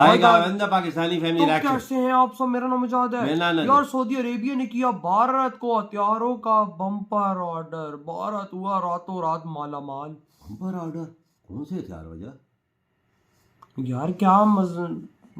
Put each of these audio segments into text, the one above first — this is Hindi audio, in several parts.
पाकिस्तानी फैमिली तो कैसे हैं आप सब? मेरा नाम मुजाहिद है। यार सऊदी अरेबिया ने किया भारत को हथियारों का बम्पर ऑर्डर। भारत हुआ रातों रात मालामाल। Bumper order? कौन से हथियार वजह? यार क्या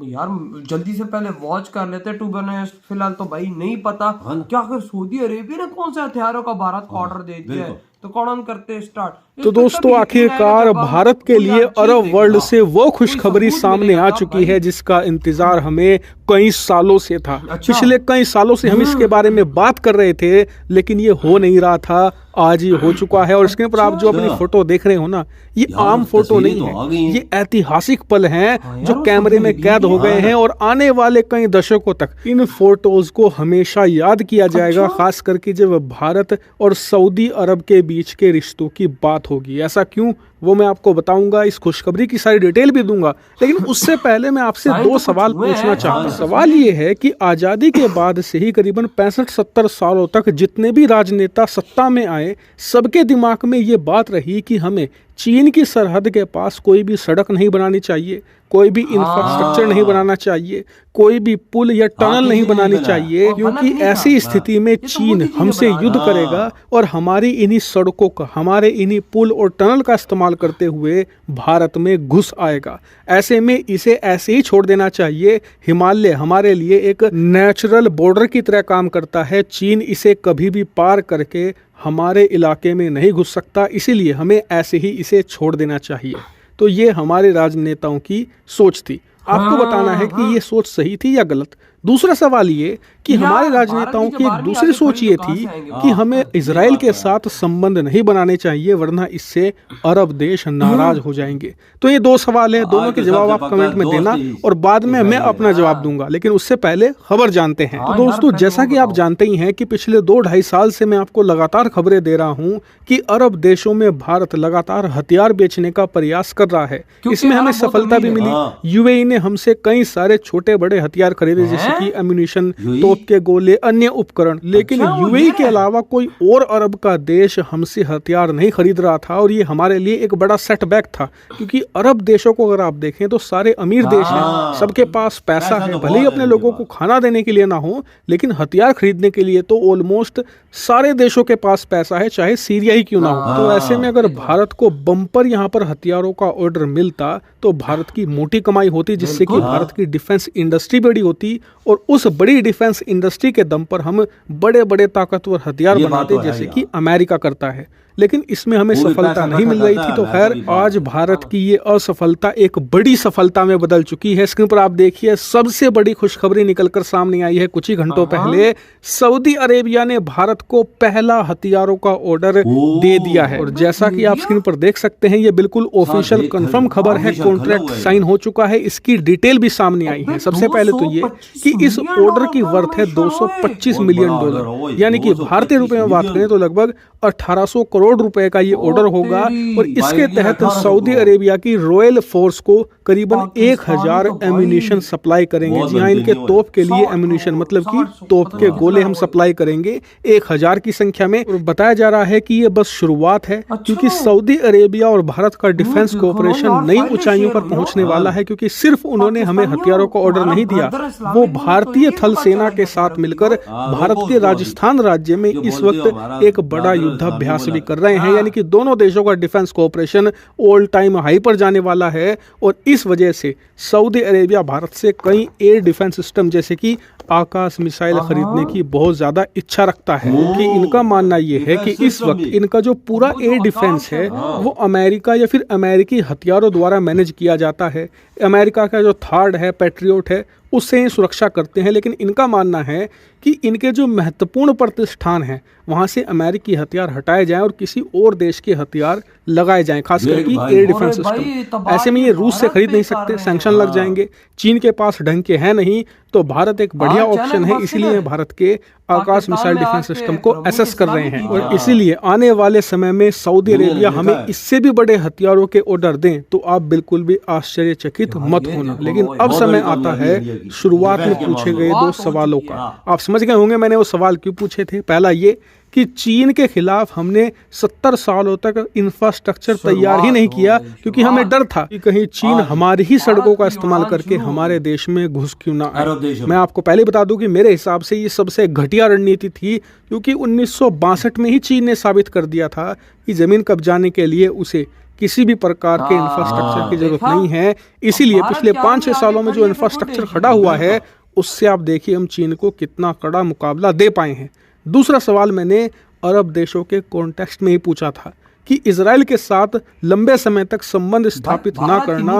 यार जल्दी से पहले वॉच कर लेते टू बी ऑनेस्ट। फिलहाल तो भाई नहीं पता क्या आखिर सऊदी अरेबिया ने कौन से हथियारों का भारत को ऑर्डर दे दिया है। तो कौन करते स्टार्ट। तो दोस्तों आखिरकार भारत के लिए अरब वर्ल्ड से वो खुशखबरी सामने आ चुकी है जिसका इंतजार हमें कई सालों से था। पिछले कई सालों से हम इसके बारे में बात कर रहे थे लेकिन ये हो नहीं रहा था। आज ये हो चुका है और इसके ऊपर आप जो अपनी फोटो देख रहे हो ना, ये आम फोटो नहीं है, ये ऐतिहासिक पल हैं जो कैमरे में कैद हो गए हैं और आने वाले कई दशकों तक इन फोटोज को हमेशा याद किया जाएगा, खास करके जब भारत और सऊदी अरब के बीच के रिश्तों की बात होगी। ऐसा क्यों, वो मैं आपको बताऊंगा, इस खुशखबरी की सारी डिटेल भी दूंगा। लेकिन उससे पहले मैं आपसे दो सवाल पूछना चाहता हूँ। सवाल ये है कि आज़ादी के बाद से ही करीबन 65-70 सालों तक जितने भी राजनेता सत्ता में आए, सबके दिमाग में ये बात रही कि हमें चीन की सरहद के पास कोई भी सड़क नहीं बनानी चाहिए, कोई भी इंफ्रास्ट्रक्चर नहीं बनाना चाहिए, कोई भी पुल या टनल नहीं बनानी चाहिए, क्योंकि ऐसी स्थिति में चीन हमसे युद्ध करेगा और हमारी इन्हीं सड़कों का, हमारे इन्हीं पुल और टनल का इस्तेमाल करते हुए भारत में घुस आएगा। ऐसे में इसे ऐसे ही छोड़ देना चाहिए। हिमालय हमारे लिए एक नेचुरल बॉर्डर की तरह काम करता है। चीन इसे कभी भी पार करके हमारे इलाके में नहीं घुस सकता, इसीलिए हमें ऐसे ही इसे छोड़ देना चाहिए। तो ये हमारे राजनेताओं की सोच थी। आपको बताना है कि ये सोच सही थी या गलत। दूसरा सवाल ये कि हमारे राजनेताओं की एक दूसरी सोच ये थी कि हमें इजराइल के साथ संबंध नहीं बनाने चाहिए वरना इससे अरब देश नाराज हो जाएंगे। तो ये दो सवाल है, दोनों के जवाब आप कमेंट में देना और बाद में मैं अपना जवाब दूंगा। लेकिन उससे पहले खबर जानते हैं। तो दोस्तों जैसा कि आप जानते ही हैं कि पिछले 2-2.5 साल से मैं आपको लगातार खबरें दे रहा हूँ कि अरब देशों में भारत लगातार हथियार बेचने का प्रयास कर रहा है। इसमें हमें सफलता भी मिली। यूएई ने हमसे कई सारे छोटे बड़े हथियार खरीदे जैसे कि एम्यूनिशन, तोप के गोले, अन्य उपकरण। लेकिन यूएई के अलावा कोई और अरब का देश हमसे हथियार नहीं खरीद रहा था और ये हमारे लिए एक बड़ा सेटबैक था, क्योंकि अरब देशों को अगर आप देखें तो सारे अमीर देश हैं, सबके पास पैसा है, भले ही अपने लोगों को खाना देने के लिए ना हो लेकिन हथियार खरीदने के लिए तो ऑलमोस्ट सारे देशों के पास पैसा है, चाहे सीरिया ही क्यों ना हो। तो ऐसे में अगर भारत को बम्पर यहाँ पर हथियारों का ऑर्डर मिलता तो भारत की मोटी कमाई होती, जिससे कि भारत की डिफेंस इंडस्ट्री बड़ी होती और उस बड़ी डिफेंस इंडस्ट्री के दम पर हम बड़े बड़े ताकतवर हथियार बनाते जैसे कि अमेरिका करता है। लेकिन इसमें हमें सफलता नहीं मिल रही थी। तो खैर आज भारत की ये असफलता एक बड़ी सफलता में बदल चुकी है। स्क्रीन पर आप देखिए सबसे बड़ी खुशखबरी निकलकर सामने आई है कुछ ही घंटों पहले। सऊदी अरेबिया ने भारत को पहला हथियारों का ऑर्डर दे दिया है और जैसा कि आप स्क्रीन पर देख सकते हैं ये बिल्कुल ऑफिशियल कंफर्म खबर है। कॉन्ट्रैक्ट साइन हो चुका है, इसकी डिटेल भी सामने आई है। सबसे पहले तो ये कि इस ऑर्डर की वर्थ है $225 मिलियन, यानी कि भारतीय रुपए में बात करें तो लगभग 1800 करोड़ रुपए का ये ऑर्डर होगा और इसके तहत सऊदी अरेबिया की रॉयल फोर्स को करीबन 1000 एम्यूनिशन सप्लाई करेंगे। जी हाँ, इनके तोप के लिए एम्यूनिशन मतलब कि तोप के गोले हम सप्लाई करेंगे 1000 की संख्या में। और बताया जा रहा है कि ये बस शुरुआत है, क्योंकि सऊदी अरेबिया और भारत का डिफेंस कोऑपरेशन नई ऊंचाइयों पर पहुंचने वाला है, क्योंकि सिर्फ उन्होंने हमें हथियारों का ऑर्डर नहीं दिया, वो भारतीय थल सेना के साथ मिलकर भारत के राजस्थान राज्य में इस वक्त एक बड़ा युद्धाभ्यास भी कर रहे हैं। यानी कि दोनों देशों का defence cooperation all time high पर जाने वाला है और इस वजह से सऊदी अरेबिया भारत से कई एयर डिफेंस सिस्टम जैसे कि आकाश मिसाइल खरीदने की बहुत ज्यादा इच्छा रखता है, क्योंकि इनका मानना यह है कि इस वक्त इनका जो पूरा एयर डिफेंस है वो अमेरिका या फिर अमेरिकी हथियारों द्वारा मैनेज किया जाता है। अमेरिका का जो थार्ड है, पैट्रियोट है, उससे सुरक्षा करते हैं। लेकिन इनका मानना है कि इनके जो महत्वपूर्ण प्रतिष्ठान हैं वहां से अमेरिकी हथियार हटाए जाएं और किसी और देश के हथियार लगाए जाएं, खास करके एयर डिफेंस सिस्टम। ऐसे में ये रूस से खरीद नहीं सकते, सैंक्शन लग जाएंगे। चीन के पास ढंग के हैं नहीं, तो भारत एक बढ़िया ऑप्शन है, इसीलिए भारत के आकाश मिसाइल डिफेंस सिस्टम को एसेस कर रहे हैं। और इसीलिए आने वाले समय में सऊदी अरेबिया हमें इससे भी बड़े हथियारों के ऑर्डर दें तो आप बिल्कुल भी आश्चर्यचकित मत होना। लेकिन अब समय आता है शुरुआत में पूछे गए 2 सवालों का। आप समझ गए होंगे मैंने वो सवाल क्यों पूछे थे। पहला ये कि चीन के खिलाफ हमने 70 सालों तक इंफ्रास्ट्रक्चर तैयार ही नहीं किया, क्योंकि हमें डर था कि कहीं चीन हमारी ही सड़कों का इस्तेमाल करके हमारे देश में घुस क्यों ना आए। मैं आपको पहले बता दूं कि मेरे हिसाब से ये सबसे घटिया रणनीति थी, क्योंकि 1962 में ही चीन ने साबित कर दिया था कि जमीन कब्जाने के लिए उसे किसी भी प्रकार के इंफ्रास्ट्रक्चर की जरूरत नहीं है। इसीलिए पिछले 5-6 सालों में जो इंफ्रास्ट्रक्चर खड़ा हुआ है उससे आप देखिए हम चीन को कितना कड़ा मुकाबला दे पाए हैं। दूसरा सवाल मैंने अरब देशों के कॉन्टेक्स्ट में ही पूछा था कि इजराइल के साथ लंबे समय तक संबंध स्थापित ना करना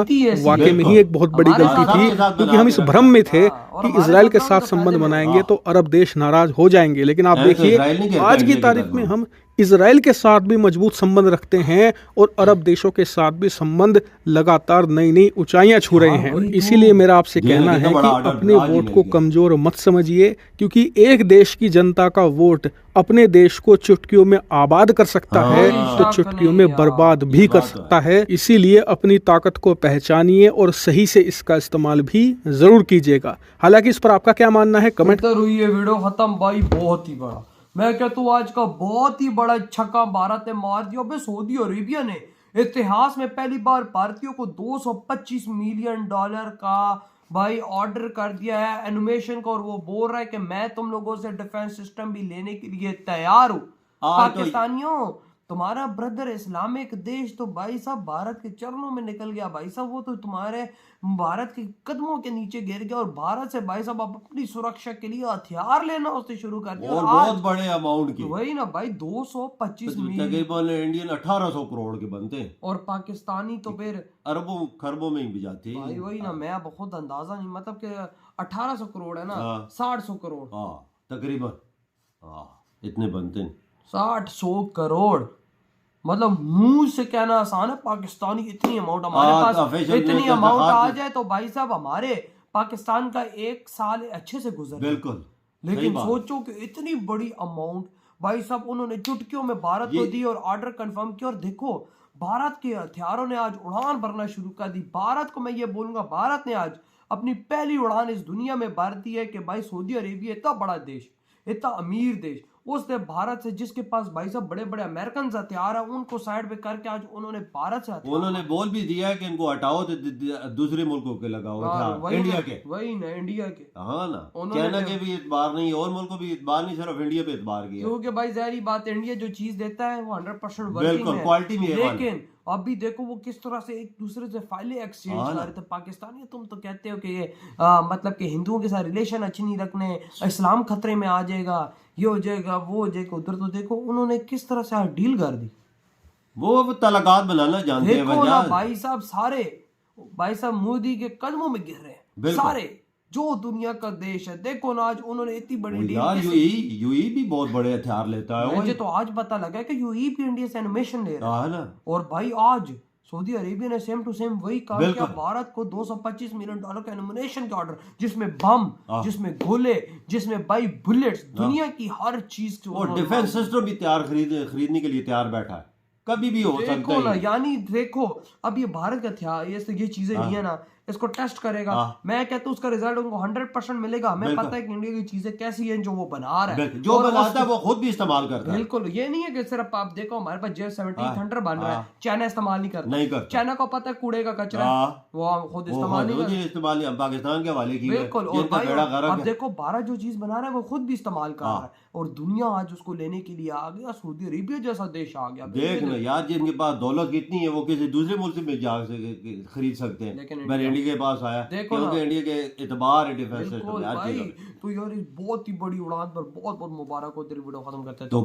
वाकई में ही एक बहुत बड़ी गलती थी, क्योंकि हम इस भ्रम में थे कि इजराइल के साथ संबंध बनाएंगे तो अरब देश नाराज हो जाएंगे। लेकिन आप देखिए आज की तारीख में हम इजराइल के साथ भी मजबूत संबंध रखते हैं और अरब देशों के साथ भी संबंध लगातार नई नई ऊंचाइयां छू रहे हैं। इसीलिए मेरा आपसे कहना है कि अपने वोट को कमजोर मत समझिए, क्योंकि एक देश की जनता का वोट अपने देश को चुटकियों में आबाद कर सकता है तो चुटकियों में बर्बाद भी कर सकता है। इसीलिए अपनी ताकत को पहचानिए और सही से इसका इस्तेमाल भी जरूर कीजिएगा। हालांकि इस पर आपका क्या मानना है कमेंट हुई है। वीडियो खत्म भाई, बहुत ही बड़ा, मैं कहता हूँ आज का बहुत ही बड़ा छक्का भारत ने मार दिया। अबे सऊदी अरेबिया ने इतिहास में पहली बार भारतीयों को $225 मिलियन का भाई ऑर्डर कर दिया है एनिमेशन का, और वो बोल रहा है कि मैं तुम लोगों से डिफेंस सिस्टम भी लेने के लिए तैयार हूँ। पाकिस्तानियों, तुम्हारा ब्रदर इस्लामिक देश तो भाई साहब भारत के चरणों में निकल गया भाई साहब, वो तो तुम्हारे भारत के कदमों के नीचे गिर गया, और भारत से भाई साहब अपनी सुरक्षा के लिए हथियार लेना उससे शुरू कर दिया, और बहुत बड़े अमाउंट की। वही ना भाई 225 मिलियन, तकरीबन इंडियन 1800 करोड़ के बनते हैं, और पाकिस्तानी तो फिर अरबों खरबों में ही जाते हैं भाई। वही ना, मैं बहुत अंदाजा नहीं, मतलब कि 1800 करोड़ है ना, 60-100 करोड़ तकरीबन इतने बनते हैं। 60-100 करोड़, मतलब मुंह से कहना आसान है। पाकिस्तानी इतनी अमाउंट हमारे पास इतनी अमाउंट आ जाए तो भाई साहब हमारे पाकिस्तान का एक साल अच्छे से गुजर। बिल्कुल, लेकिन सोचो कि इतनी बड़ी अमाउंट भाई साहब उन्होंने चुटकियों में भारत को दी और ऑर्डर कंफर्म किया, और देखो भारत के हथियारों ने आज उड़ान भरना शुरू कर दी। भारत को मैं ये बोलूंगा, भारत ने आज अपनी पहली उड़ान इस दुनिया में भर दी है कि भाई सऊदी अरेबिया इतना बड़ा देश, इतना अमीर देश, उसने भारत से, जिसके पास भाई साहब बड़े बड़े अमेरिकन हथियार है, उनको साइड पे करके आज उन्होंने भारत से उन्होंने बोल भी दिया है कि इनको हटाओ तो दूसरे मुल्कों के लगाओ हथियार, इंडिया के। वही ना, इंडिया के, हाँ ना, चाइना के भी इतबार नहीं, और मुल्कों भी इतबार नहीं, सिर्फ इंडिया पे इतबार किया, क्योंकि भाई जाहिर बात है इंडिया जो चीज देता है वो 100% वर्किंग है, क्वालिटी में। लेकिन अभी देखो वो किस तरह से एक दूसरे से फाइलें एक्सचेंज कर रहे थे। पाकिस्तानी तुम तो कहते हो कि ये मतलब कि हिंदुओं के साथ रिलेशन अच्छी नहीं रखने, इस्लाम खतरे में आ जाएगा, ये हो जाएगा, वो हो जाएगा। उधर तो देखो उन्होंने किस तरह से डील कर दी, वो तलाकात बनाना जानते हैं भाई साहब। सारे भाई साहब मोदी के कदमों में गिर रहे हैं, सारे जो दुनिया का देश है। देखो ना आज उन्होंने इतनी बड़ी डील, यूएई भी बहुत बड़े हथियार लेता है। मुझे तो आज पता लगा कि यूएई भी इंडिया से एनिमेशन ले रहा है ना। और भाई आज सऊदी अरेबिया ने सेम टू सेम वही काम किया, भारत को $225 मिलियन का एनिमेशन का ऑर्डर, जिसमें बम, जिसमें गोले, जिसमें भाई बुलेट्स, दुनिया की हर चीज, और डिफेंस सिस्टम भी तैयार खरीदने के लिए तैयार बैठा है, कभी भी हो सकता है। यानी देखो अब ये भारत का हथियार ये चीजें ली है ना, इसको टेस्ट करेगा। मैं कहता हूँ उसका रिजल्ट उनको 100% मिलेगा। हमें पता है कि इंडिया की चीजें कैसी हैं जो वो बना रहा है, जो बनाता है वो खुद भी इस्तेमाल करता है। बिल्कुल, ये नहीं है कि सिर्फ आप देखो हमारे पास J-70 थंडर बन रहा है, चाइना इस्तेमाल नहीं करता। चाइना को पता है कूड़े का कचरा वो खुद इस्तेमाल नहीं करता, पाकिस्तान के हवाले की। बिल्कुल, और अब देखो भारत जो चीज बना रहा है वो खुद भी इस्तेमाल कर रहा है, और दुनिया आज उसको लेने के लिए आ गया। सऊदी अरेबिया जैसा देश आ गया। देख ना यार, जिनके पास दौलत कितनी है वो किसी दूसरे मुल्क से जा खरीद सकते हैं, लेकिन इंडिया के पास आया क्योंकि इंडिया के इतबार है डिफेंस सिस्टम। तो यार बहुत ही बड़ी उड़ान पर बहुत बहुत मुबारक हो। तेरी वीडियो खत्म करते हैं तो